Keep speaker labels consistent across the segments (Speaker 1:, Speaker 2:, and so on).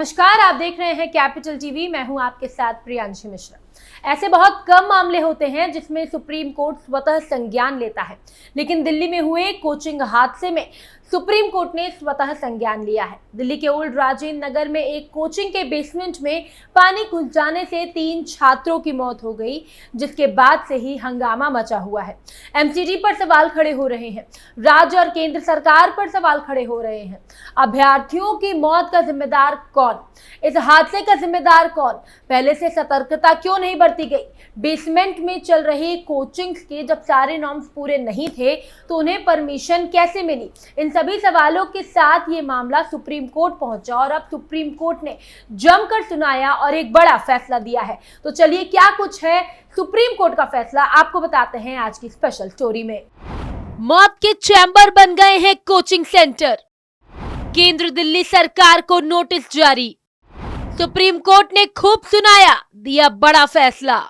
Speaker 1: नमस्कार, आप देख रहे हैं कैपिटल टीवी। मैं हूं आपके साथ प्रियांशी मिश्रा। ऐसे बहुत कम मामले होते हैं जिसमें सुप्रीम कोर्ट स्वतः संज्ञान लेता है, लेकिन दिल्ली में हुए कोचिंग हादसे में सुप्रीम कोर्ट ने स्वतः संज्ञान लिया है। दिल्ली के ओल्ड राजेंद्र नगर में एक कोचिंग के बेसमेंट में पानी घुस जाने से 3 छात्रों की मौत हो गई, जिसके बाद से ही हंगामा मचा हुआ है। एमसीडी पर सवाल खड़े हो रहे हैं, राज्य और केंद्र सरकार पर सवाल खड़े हो रहे हैं। अभ्यर्थियों की मौत का जिम्मेदार कौन? इस हादसे का जिम्मेदार कौन? पहले से सतर्कता क्यों नहीं बरती गई? बेसमेंट में चल रही कोचिंग्स के जब सारे नॉर्म्स पूरे नहीं थे तो उन्हें परमिशन कैसे मिली? इन सभी सवालों के साथ ये मामला सुप्रीम कोर्ट पहुंचा और अब सुप्रीम कोर्ट ने जमकर सुनाया और एक बड़ा फैसला दिया है। तो चलिए, क्या कुछ है सुप्रीम कोर्ट का फैसला, आपको बताते हैं आज की स्पेशल स्टोरी में।
Speaker 2: मौत के चैम्बर बन गए हैं कोचिंग सेंटर, केंद्र दिल्ली सरकार को नोटिस जारी। सुप्रीम कोर्ट ने खूब सुनाया, दिया बड़ा फैसला।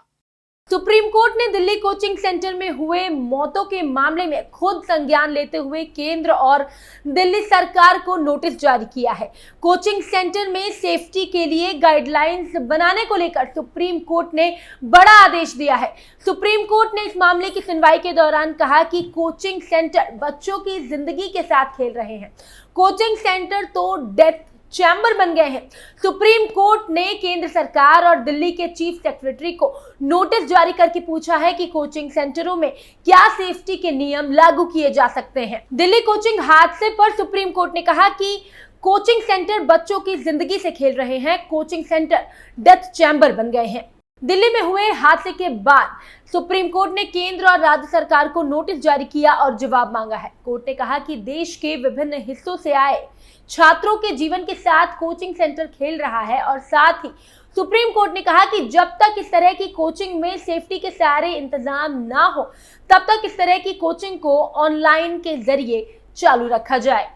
Speaker 1: सुप्रीम कोर्ट ने दिल्ली कोचिंग सेंटर में हुए मौतों के मामले में खुद संज्ञान लेते हुए केंद्र और दिल्ली सरकार को नोटिस जारी किया है। कोचिंग सेंटर में सेफ्टी के लिए गाइडलाइंस बनाने को लेकर सुप्रीम कोर्ट ने बड़ा आदेश दिया है। सुप्रीम कोर्ट ने इस मामले की सुनवाई के दौरान कहा कि कोचिंग सेंटर बच्चों की जिंदगी के साथ खेल रहे हैं। कोचिंग सेंटर तो डेथ चैम्बर बन गए हैं। सुप्रीम कोर्ट ने केंद्र सरकार और दिल्ली के चीफ सेक्रेटरी को नोटिस जारी करके पूछा है कि कोचिंग सेंटरों में क्या सेफ्टी के नियम लागू किए जा सकते हैं। दिल्ली कोचिंग हादसे पर सुप्रीम कोर्ट ने कहा कि कोचिंग सेंटर बच्चों की जिंदगी से खेल रहे हैं, कोचिंग सेंटर डेथ चैम्बर बन गए हैं। दिल्ली में हुए हादसे के बाद सुप्रीम कोर्ट ने केंद्र और राज्य सरकार को नोटिस जारी किया और जवाब मांगा है। कोर्ट ने कहा कि देश के विभिन्न हिस्सों से आए छात्रों के जीवन के साथ कोचिंग सेंटर खेल रहा है और साथ ही सुप्रीम कोर्ट ने कहा कि जब तक इस तरह की कोचिंग में सेफ्टी के सारे इंतजाम ना हो तब तक इस तरह की कोचिंग को ऑनलाइन के जरिए चालू रखा जाए।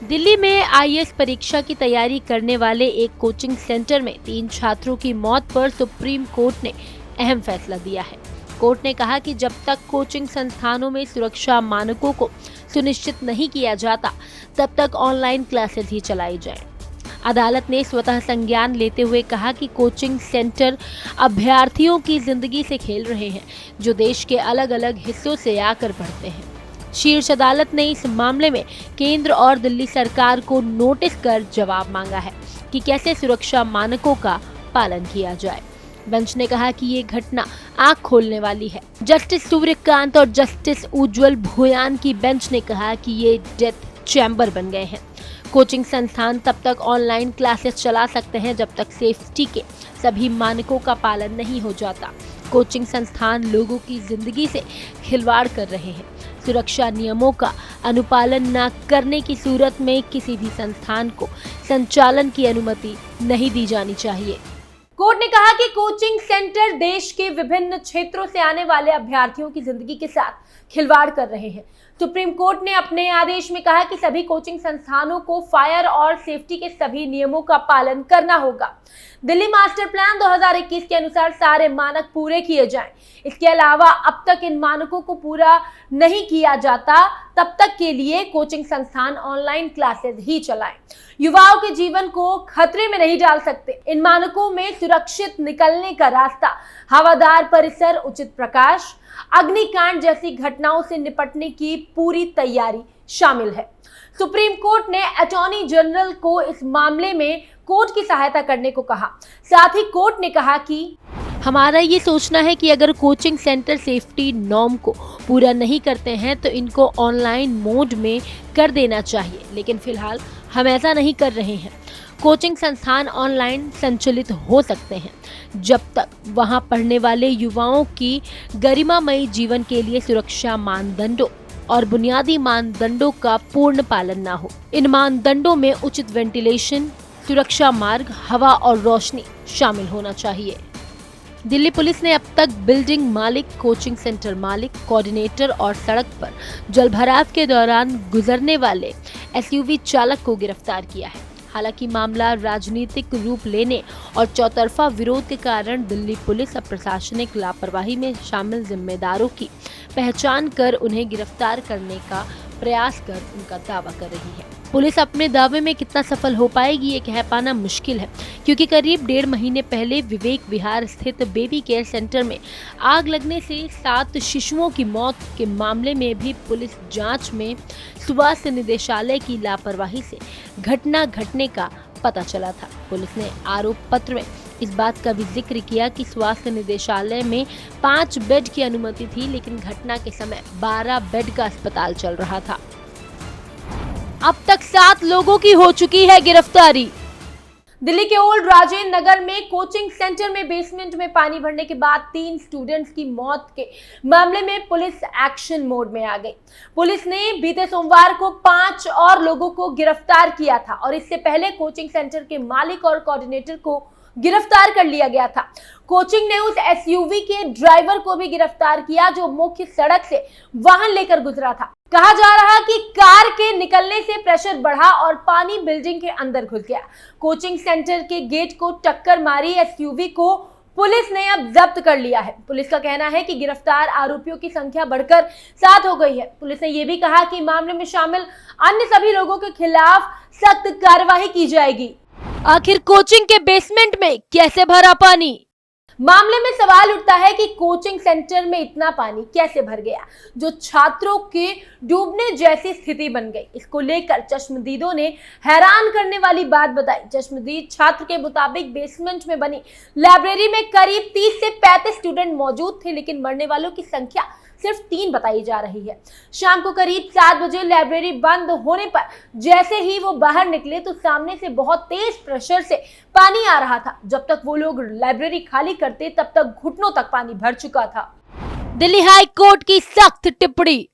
Speaker 2: दिल्ली में आईएएस परीक्षा की तैयारी करने वाले एक कोचिंग सेंटर में 3 छात्रों की मौत पर सुप्रीम कोर्ट ने अहम फैसला दिया है। कोर्ट ने कहा कि जब तक कोचिंग संस्थानों में सुरक्षा मानकों को सुनिश्चित नहीं किया जाता तब तक ऑनलाइन क्लासेस ही चलाई जाएं। अदालत ने स्वतः संज्ञान लेते हुए कहा कि कोचिंग सेंटर अभ्यर्थियों की जिंदगी से खेल रहे हैं, जो देश के अलग अलग हिस्सों से आकर पढ़ते हैं। शीर्ष अदालत ने इस मामले में केंद्र और दिल्ली सरकार को नोटिस कर जवाब मांगा है कि कैसे सुरक्षा मानकों का पालन किया जाए। बेंच ने कहा कि ये घटना आंख खोलने वाली है। जस्टिस सूर्यकांत और जस्टिस उज्जवल भोयान की बेंच ने कहा कि ये डेथ चैम्बर बन गए हैं। कोचिंग संस्थान तब तक ऑनलाइन क्लासेस चला सकते हैं जब तक सेफ्टी के सभी मानकों का पालन नहीं हो जाता। कोचिंग संस्थान लोगों की जिंदगी से खिलवाड़ कर रहे हैं। सुरक्षा नियमों का अनुपालन न करने की सूरत में किसी भी संस्थान को संचालन की अनुमति नहीं दी जानी चाहिए।
Speaker 1: कोर्ट ने कहा कि कोचिंग सेंटर देश के विभिन्न क्षेत्रों से आने वाले अभ्यर्थियों की जिंदगी के साथ खिलवाड़ कर रहे हैं। सुप्रीम कोर्ट ने अपने आदेश में कहा कि सभी कोचिंग संस्थानों को फायर और सेफ्टी के सभी नियमों का पालन करना होगा। दिल्ली मास्टर प्लान 2021 के अनुसार सारे मानक पूरे किए जाएं। इसके अलावा अब तक इन मानकों को पूरा नहीं किया जाता तब तक के लिए कोचिंग संस्थान ऑनलाइन क्लासेस ही चलाएं। युवाओं के जीवन को खतरे में नहीं डाल सकते। इन मानकों में सुरक्षित निकलने का रास्ता, हवादार परिसर, उचित प्रकाश, अग्निकांड जैसी घटनाओं से निपटने की पूरी तैयारी शामिल है। सुप्रीम कोर्ट ने अटॉर्नी जनरल को इस मामले में कोर्ट की सहायता करने को कहा। साथ ही कोर्ट ने कहा कि
Speaker 2: हमारा ये सोचना है कि अगर कोचिंग सेंटर सेफ्टी नॉर्म को पूरा नहीं करते हैं तो इनको ऑनलाइन मोड में कर देना चाहिए, लेकिन फिलहाल हम ऐसा नहीं कर रहे हैं। कोचिंग संस्थान ऑनलाइन संचालित हो सकते हैं जब तक वहां पढ़ने वाले युवाओं की गरिमामयी जीवन के लिए सुरक्षा मानदंडों और बुनियादी मानदंडों का पूर्ण पालन न हो। इन मानदंडों में उचित वेंटिलेशन, सुरक्षा मार्ग, हवा और रोशनी शामिल होना चाहिए। दिल्ली पुलिस ने अब तक बिल्डिंग मालिक, कोचिंग सेंटर मालिक, कोऑर्डिनेटर और सड़क पर जलभराव के दौरान गुजरने वाले एसयूवी चालक को गिरफ्तार किया है। हालांकि मामला राजनीतिक रूप लेने और चौतरफा विरोध के कारण दिल्ली पुलिस अब प्रशासनिक लापरवाही में शामिल जिम्मेदारों की पहचान कर उन्हें गिरफ्तार करने का प्रयास कर उनका दावा कर रही है। पुलिस अपने दावे में कितना सफल हो पाएगी ये कह पाना मुश्किल है, क्योंकि करीब 1.5 महीने पहले विवेक विहार स्थित बेबी केयर सेंटर में आग लगने से 7 शिशुओं की मौत के मामले में भी पुलिस जांच में स्वास्थ्य निदेशालय की लापरवाही से घटना घटने का पता चला था। पुलिस ने आरोप पत्र में इस बात का भी जिक्र किया कि स्वास्थ्य निदेशालय में 5 बेड की अनुमति थी, लेकिन घटना के समय 12 बेड का अस्पताल चल रहा था। अब तक 7 लोगों की हो चुकी है गिरफ्तारी।
Speaker 1: दिल्ली के ओल्ड राजेंद्र नगर में कोचिंग सेंटर में बेसमेंट में पानी भरने के बाद 3 स्टूडेंट्स की मौत के मामले में पुलिस एक्शन मोड में आ गई। पुलिस ने बीते सोमवार को 5 और लोगों को गिरफ्तार किया था और इससे पहले कोचिंग सेंटर के मालिक और कोऑर्डिनेटर को गिरफ्तार कर लिया गया था। कोचिंग ने उस एसयूवी के ड्राइवर को भी गिरफ्तार किया जो मुख्य सड़क से वाहन लेकर गुजरा था। कहा जा रहा कि कार के निकलने से प्रेशर बढ़ा और पानी बिल्डिंग के अंदर घुस गया। कोचिंग सेंटर के गेट को टक्कर मारी एसयूवी को पुलिस ने अब जब्त कर लिया है। पुलिस का कहना है कि गिरफ्तार आरोपियों की संख्या बढ़कर 7 हो गई है। पुलिस ने यह भी कहा कि मामले में शामिल अन्य सभी लोगों के खिलाफ सख्त कार्रवाई की जाएगी।
Speaker 2: आखिर कोचिंग के बेसमेंट में कैसे भरा पानी?
Speaker 1: मामले में सवाल उठता है कि कोचिंग सेंटर में इतना पानी कैसे भर गया जो छात्रों के डूबने जैसी स्थिति बन गई। इसको लेकर चश्मदीदों ने हैरान करने वाली बात बताई। चश्मदीद छात्र के मुताबिक बेसमेंट में बनी लाइब्रेरी में करीब 30 से 35 स्टूडेंट मौजूद थे, लेकिन मरने वालों की संख्या सिर्फ 3 बताई जा रही है। शाम को करीब 7 बजे लाइब्रेरी बंद होने पर जैसे ही वो बाहर निकले तो सामने से बहुत तेज प्रेशर से पानी आ रहा था। जब तक वो लोग लाइब्रेरी खाली करते तब तक घुटनों तक पानी भर चुका था।
Speaker 2: दिल्ली हाई कोर्ट की सख्त टिप्पणी।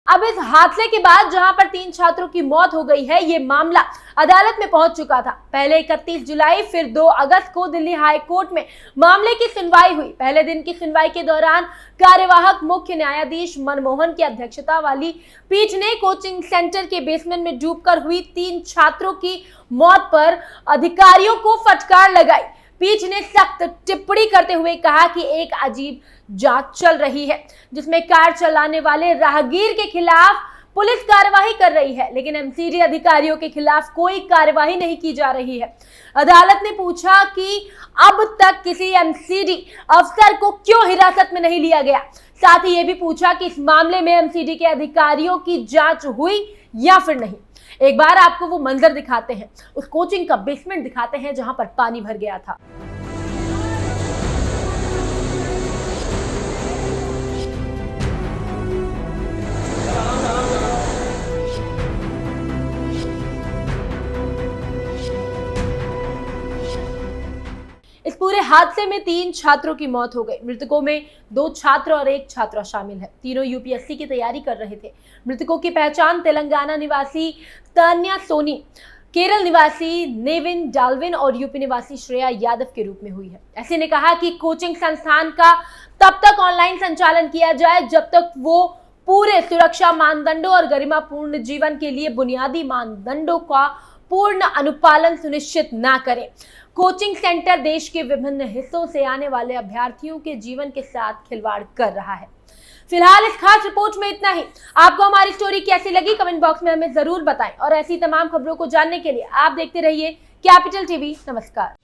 Speaker 1: अब इस हादसे के बाद जहां पर 3 छात्रों की मौत हो गई है, ये मामला अदालत में पहुंच चुका था। पहले 31 जुलाई फिर 2 अगस्त को दिल्ली हाई कोर्ट में मामले की सुनवाई हुई। पहले दिन की सुनवाई के दौरान कार्यवाहक मुख्य न्यायाधीश मनमोहन की अध्यक्षता वाली पीठ ने कोचिंग सेंटर के बेसमेंट में डूबकर हुई 3 छात्रों की मौत पर अधिकारियों को फटकार लगाई। पीठ ने सख्त टिप्पणी करते हुए कहा कि एक अजीब जांच चल रही है जिसमें कार चलाने वाले राहगीर के खिलाफ पुलिस कार्रवाई कर रही है, लेकिन एमसीडी अधिकारियों के खिलाफ कोई कार्रवाई नहीं की जा रही है। अदालत ने पूछा कि अब तक किसी एमसीडी अफसर को क्यों हिरासत में नहीं लिया गया। साथ ही ये भी पूछा कि इस मामले में एमसीडी के अधिकारियों की जांच हुई या फिर नहीं। एक बार आपको वो मंजर दिखाते हैं, उस कोचिंग का बेसमेंट दिखाते हैं जहां पर पानी भर गया था। इस पूरे हादसे में 3 छात्रों की मौत हो गई। मृतकों में 2 छात्र और 1 छात्रा शामिल है। तीनों यूपीएससी की तैयारी कर रहे थे। मृतकों की पहचान तेलंगाना निवासी तान्या सोनी, केरल निवासी नेविन डाल्विन और यूपी निवासी श्रेया यादव के रूप में हुई है। ऐसे ने कहा कि कोचिंग संस्थान का तब तक ऑनलाइन संचालन किया जाए जब तक वो पूरे सुरक्षा मानदंडों और गरिमापूर्ण जीवन के लिए बुनियादी मानदंडों का पूर्ण अनुपालन सुनिश्चित न करें। कोचिंग सेंटर देश के विभिन्न हिस्सों से आने वाले अभ्यर्थियों के जीवन के साथ खिलवाड़ कर रहा है। फिलहाल इस खास रिपोर्ट में इतना ही। आपको हमारी स्टोरी कैसी लगी कमेंट बॉक्स में हमें जरूर बताएं और ऐसी तमाम खबरों को जानने के लिए आप देखते रहिए कैपिटल टीवी। नमस्कार।